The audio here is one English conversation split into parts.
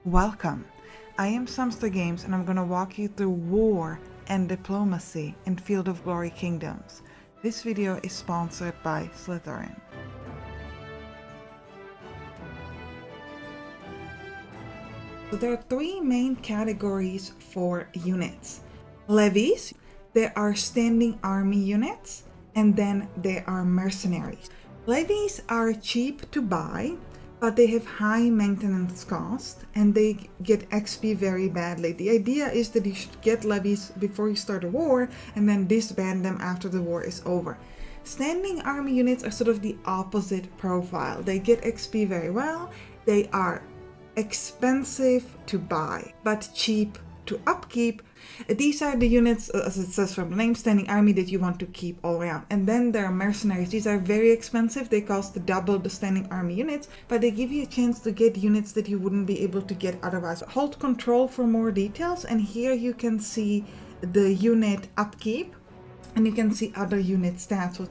Welcome! I am Sampstra Games and I'm going to walk you through war and diplomacy in Field of Glory Kingdoms. This video is sponsored by Slytherin. So there are three main categories for units. Levies, there are standing army units, and then there are mercenaries. Levies are cheap to buy, but they have high maintenance cost and they get XP very badly. The idea is that you should get levies before you start a war and then disband them after the war is over. Standing army units are sort of the opposite profile. They get XP very well, they are expensive to buy, but cheap to upkeep. These are the units, as it says from the name, standing army, that you want to keep all around. And then there are mercenaries. These are very expensive. They cost double the standing army units, but they give you a chance to get units that you wouldn't be able to get otherwise. Hold control for more details, and here you can see the unit upkeep and you can see other unit stats.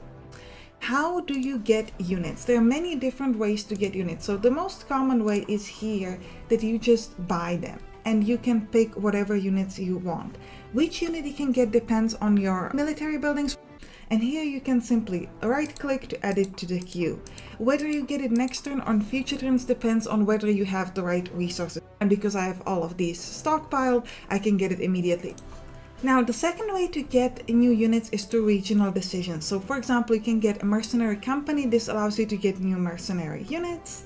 How do you get units? There are many different ways to get units. So the most common way is here, that you just buy them and you can pick whatever units you want. Which unit you can get depends on your military buildings, and here you can simply right click to add it to the queue. Whether you get it next turn or on future turns depends on whether you have the right resources, and because I have all of these stockpiled, I can get it immediately. Now, the second way to get new units is through regional decisions. So for example, you can get a mercenary company. This allows you to get new mercenary units.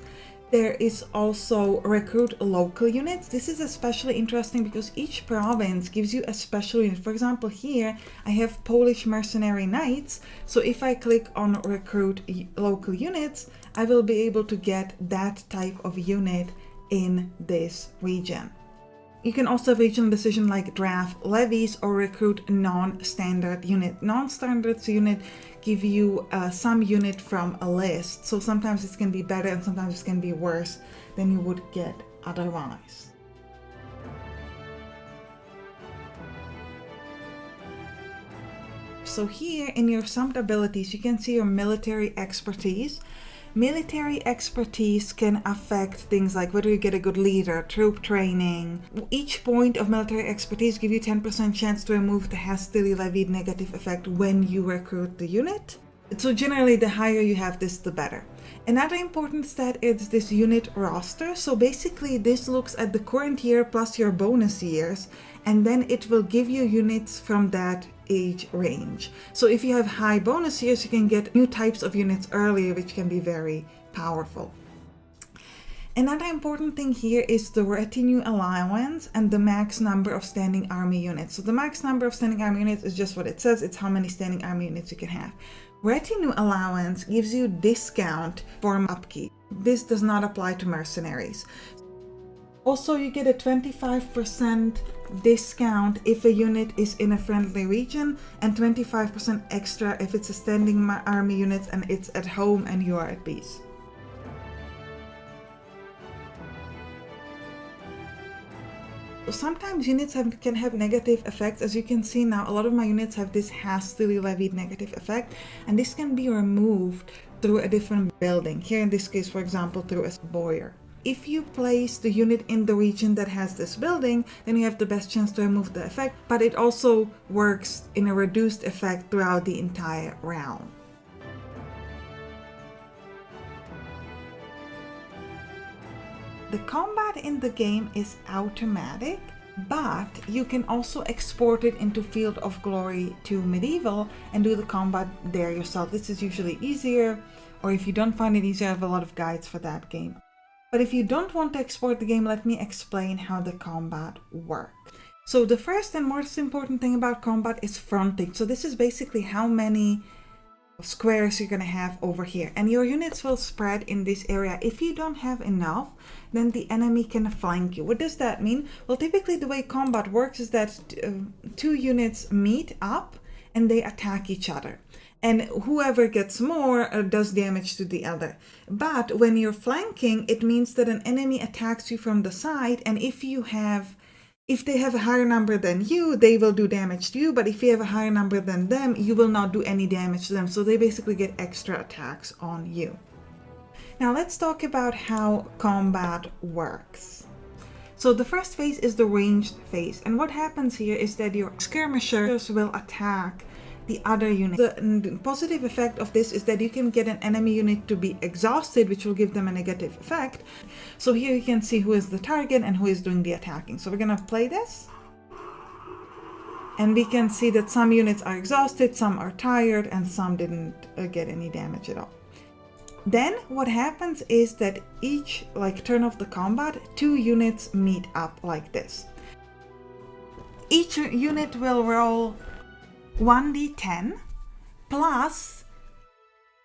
There is also recruit local units. This is especially interesting because each province gives you a special unit. For example, here I have Polish mercenary knights. So if I click on recruit local units, I will be able to get that type of unit in this region. You can also have regional decision like draft levies or recruit non-standard unit. Non-standard unit give you some unit from a list. So sometimes it can be better and sometimes it can be worse than you would get otherwise. So here in your summed abilities, you can see your military expertise. Military expertise can affect things like whether you get a good leader, troop training. Each point of military expertise gives you 10% chance to remove the hastily levied negative effect when you recruit the unit. So generally, the higher you have this, the better. Another important stat is this unit roster. So basically, this looks at the current year plus your bonus years, and then it will give you units from that age range. So if you have high bonus years, you can get new types of units earlier, which can be very powerful. Another important thing here is the retinue allowance and the max number of standing army units. So the max number of standing army units is just what it says. It's how many standing army units you can have. Retinue allowance gives you discount for upkeep. This does not apply to mercenaries. Also, you get a 25% discount if a unit is in a friendly region and 25% extra if it's a standing army unit and it's at home and you are at peace. Sometimes units can have negative effects. As you can see now, a lot of my units have this hastily levied negative effect, and this can be removed through a different building. Here in this case, for example, through a boiler. If you place the unit in the region that has this building, then you have the best chance to remove the effect, but it also works in a reduced effect throughout the entire round. The combat in the game is automatic, but you can also export it into Field of Glory to Medieval and do the combat there yourself. This is usually easier, or if you don't find it easier, I have a lot of guides for that game. But if you don't want to export the game, let me explain how the combat works. So the first and most important thing about combat is fronting. So this is basically how many squares you're going to have over here, and your units will spread in this area. If you don't have enough, then the enemy can flank you. What does that mean? Well, typically the way combat works is that two units meet up and they attack each other, and whoever gets more does damage to the other. But when you're flanking, it means that an enemy attacks you from the side, and if they have a higher number than you, they will do damage to you, but if you have a higher number than them, you will not do any damage to them. So they basically get extra attacks on you. Now let's talk about how combat works. So the first phase is the ranged phase, and what happens here is that your skirmishers will attack the other unit. The positive effect of this is that you can get an enemy unit to be exhausted, which will give them a negative effect. So here you can see who is the target and who is doing the attacking. So we're gonna play this. And we can see that some units are exhausted, some are tired, and some didn't get any damage at all. Then what happens is that each turn of the combat, 2 units meet up like this. Each unit will roll 1d10 plus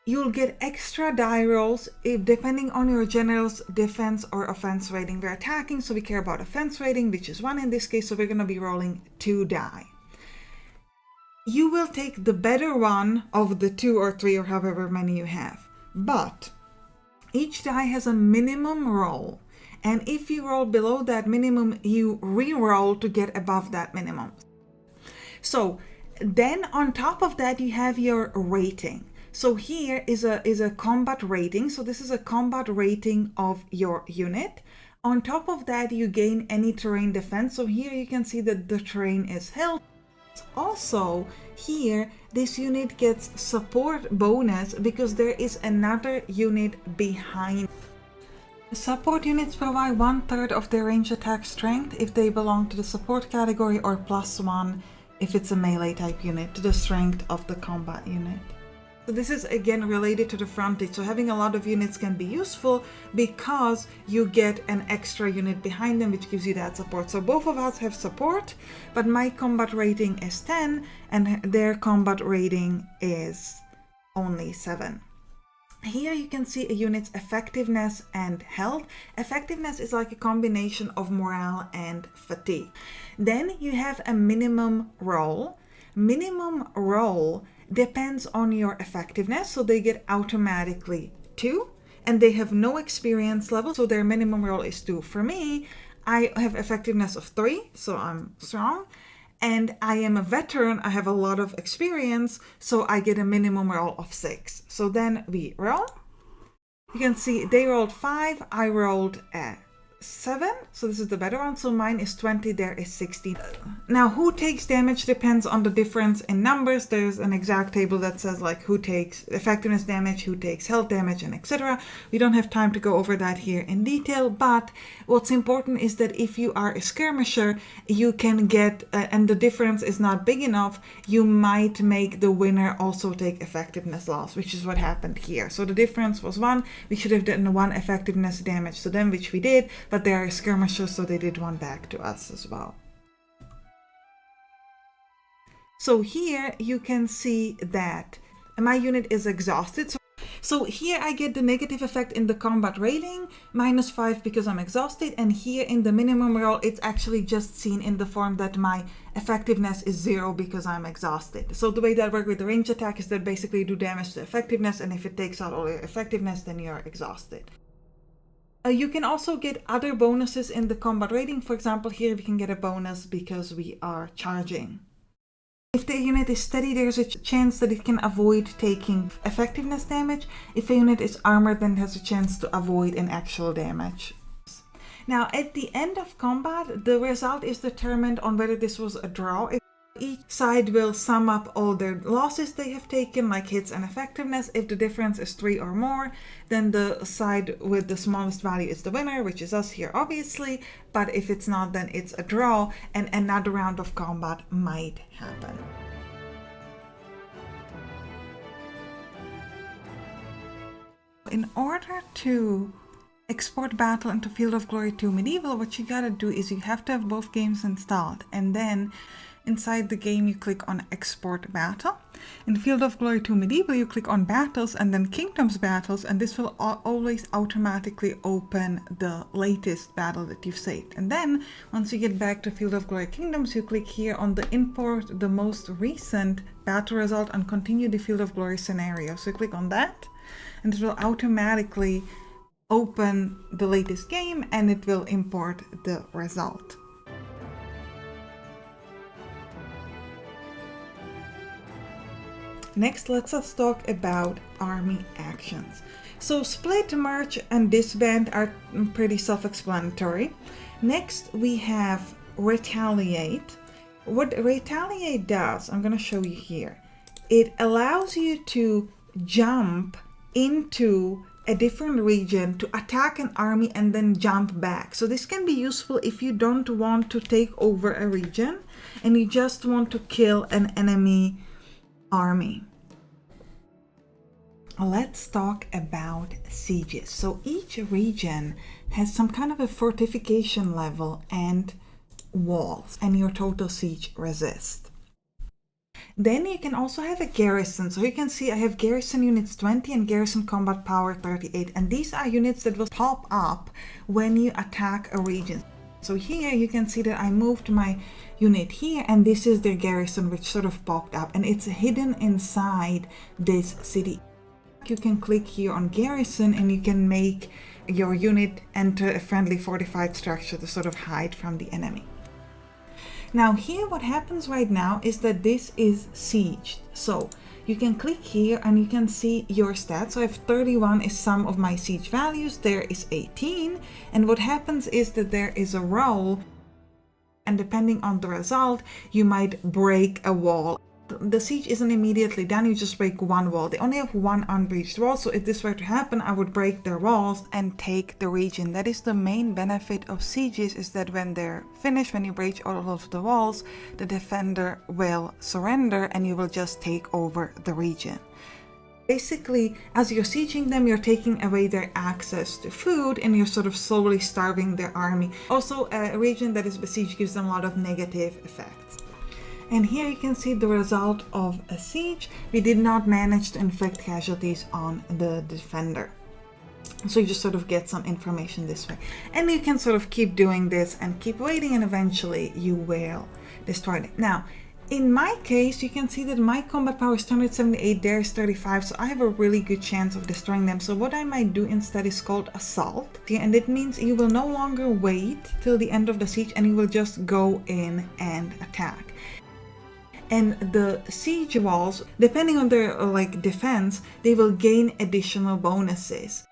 you'll get extra die rolls depending on your general's defense or offense rating. We're attacking, so we care about offense rating, which is 1 in this case, so we're going to be rolling 2 die. You will take the better one of the 2 or 3 or however many you have. But each die has a minimum roll, and if you roll below that minimum, you re-roll to get above that minimum. So then on top of that, you have your rating. So here is a combat rating. So this is a combat rating of your unit. On top of that, you gain any terrain defense. So here you can see that the terrain is held. Also here this unit gets support bonus because there is another unit behind. Support units provide 1/3 of their range attack strength if they belong to the support category, or +1 if it's a melee type unit to the strength of the combat unit. So this is again related to the frontage. So having a lot of units can be useful because you get an extra unit behind them, which gives you that support. So both of us have support, but my combat rating is 10 and their combat rating is only 7. Here you can see a unit's effectiveness and health. Effectiveness is like a combination of morale and fatigue. Then you have a minimum roll. Minimum roll depends on your effectiveness, so they get automatically 2, and they have no experience level, so their minimum roll is 2. For me, I have effectiveness of 3, so I'm strong, and I am a veteran, I have a lot of experience, so I get a minimum roll of 6. So then we roll. You can see they rolled 5, I rolled 7, so this is the better one, so mine is 20, there is 16. Now who takes damage depends on the difference in numbers. There's an exact table that says who takes effectiveness damage, who takes health damage, and etc. We don't have time to go over that here in detail, but what's important is that if you are a skirmisher, you can get, and the difference is not big enough, you might make the winner also take effectiveness loss, which is what happened here. So the difference was 1, we should have done 1 effectiveness damage to them, which we did, but they are skirmishers, so they did 1 back to us as well. So here you can see that my unit is exhausted. So here I get the negative effect in the combat rating, -5 because I'm exhausted, and here in the minimum roll it's actually just seen in the form that my effectiveness is 0 because I'm exhausted. So the way that works with the range attack is that basically you do damage to effectiveness, and if it takes out all your effectiveness, then you're exhausted. You can also get other bonuses in the combat rating. For example, here we can get a bonus because we are charging. If the unit is steady, there's a chance that it can avoid taking effectiveness damage. If a unit is armored, then it has a chance to avoid an actual damage. Now, at the end of combat, the result is determined on whether this was a draw. Each side will sum up all their losses they have taken, like hits and effectiveness. If the difference is 3 or more, then the side with the smallest value is the winner, which is us here, obviously. But if it's not, then it's a draw, and another round of combat might happen. In order to export battle into Field of Glory 2 Medieval, what you gotta do is you have to have both games installed, and then inside the game you click on Export Battle. In Field of Glory 2 Medieval you click on Battles and then Kingdoms Battles, and this will always automatically open the latest battle that you've saved. And then once you get back to Field of Glory Kingdoms, you click here on the Import the most recent battle result and continue the Field of Glory scenario. So you click on that and it will automatically open the latest game and it will import the result. Next, let's talk about army actions. So split, march, and disband are pretty self-explanatory. Next, we have retaliate. What retaliate does, I'm going to show you here. It allows you to jump into a different region to attack an army and then jump back. So this can be useful if you don't want to take over a region and you just want to kill an enemy army. Let's talk about sieges. So each region has some kind of a fortification level and walls, and your total siege resist. Then you can also have a garrison. So you can see I have garrison units 20 and garrison combat power 38, and these are units that will pop up when you attack a region. So here you can see that I moved my unit here, and this is their garrison, which sort of popped up, and it's hidden inside this city. You can click here on garrison and you can make your unit enter a friendly fortified structure to sort of hide from the enemy. Now here what happens right now is that this is sieged. So you can click here and you can see your stats. So I have 31 is some of my siege values, there is 18, and what happens is that there is a roll, and depending on the result you might break a wall. The siege isn't immediately done, you just break one wall. They only have one unbreached wall, so if this were to happen, I would break their walls and take the region. That is the main benefit of sieges, is that when they're finished, when you breach all of the walls, the defender will surrender and you will just take over the region. Basically, as you're sieging them, you're taking away their access to food and you're sort of slowly starving their army. Also, a region that is besieged gives them a lot of negative effects. And here you can see the result of a siege. We did not manage to inflict casualties on the defender. So you just sort of get some information this way. And you can sort of keep doing this and keep waiting, and eventually you will destroy it. Now, in my case, you can see that my combat power is 278, theirs 35, so I have a really good chance of destroying them. So what I might do instead is called assault, and it means you will no longer wait till the end of the siege and you will just go in and attack. And the siege walls, depending on their defense, they will gain additional bonuses.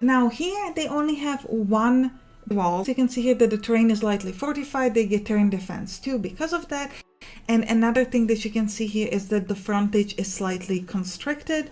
Now here they only have one wall. So you can see here that the terrain is lightly fortified. They get terrain defense too because of that. And another thing that you can see here is that the frontage is slightly constricted.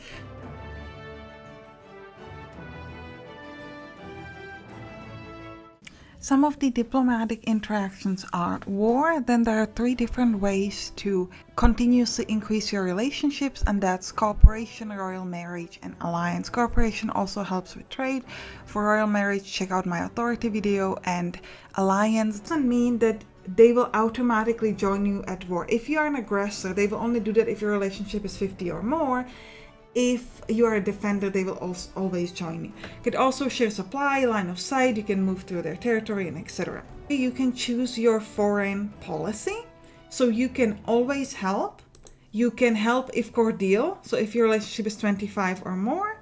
Some of the diplomatic interactions are war. Then there are 3 different ways to continuously increase your relationships, and that's cooperation, royal marriage, and alliance. Cooperation also helps with trade. For royal marriage, check out my authority video, and alliance doesn't mean that they will automatically join you at war. If you are an aggressor, they will only do that if your relationship is 50 or more. If you are a defender, they will always join you. You could also share supply, line of sight, you can move through their territory, and etc. You can choose your foreign policy, so you can always help. You can help if cordial, so if your relationship is 25 or more.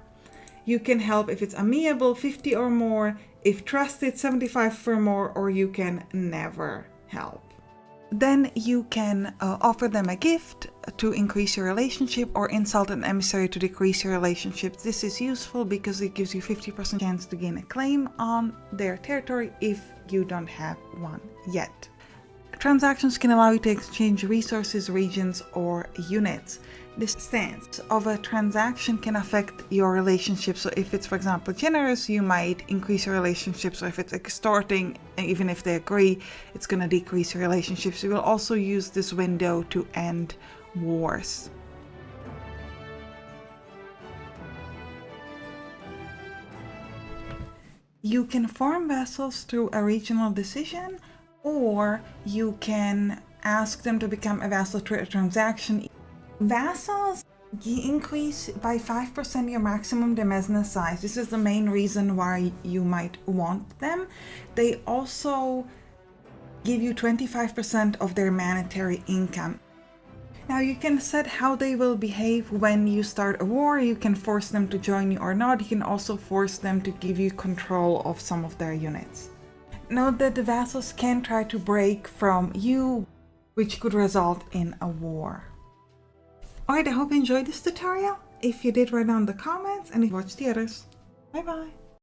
You can help if it's amiable, 50 or more, if trusted, 75 or more, or you can never help. Then you can offer them a gift to increase your relationship, or insult an emissary to decrease your relationship. This is useful because it gives you 50% chance to gain a claim on their territory if you don't have one yet. Transactions can allow you to exchange resources, regions, or units. The stance of a transaction can affect your relationship. So if it's, for example, generous, you might increase your relationships. Or if it's extorting, even if they agree, it's going to decrease your relationships. You will also use this window to end wars. You can form vassals through a regional decision, or you can ask them to become a vassal through a transaction. Vassals increase by 5% your maximum demesne size. This is the main reason why you might want them. They also give you 25% of their monetary income. Now you can set how they will behave when you start a war. You can force them to join you or not. You can also force them to give you control of some of their units. Note that the vassals can try to break from you, which could result in a war. Alright, I hope you enjoyed this tutorial. If you did, write down in the comments, and watch the others. Bye bye!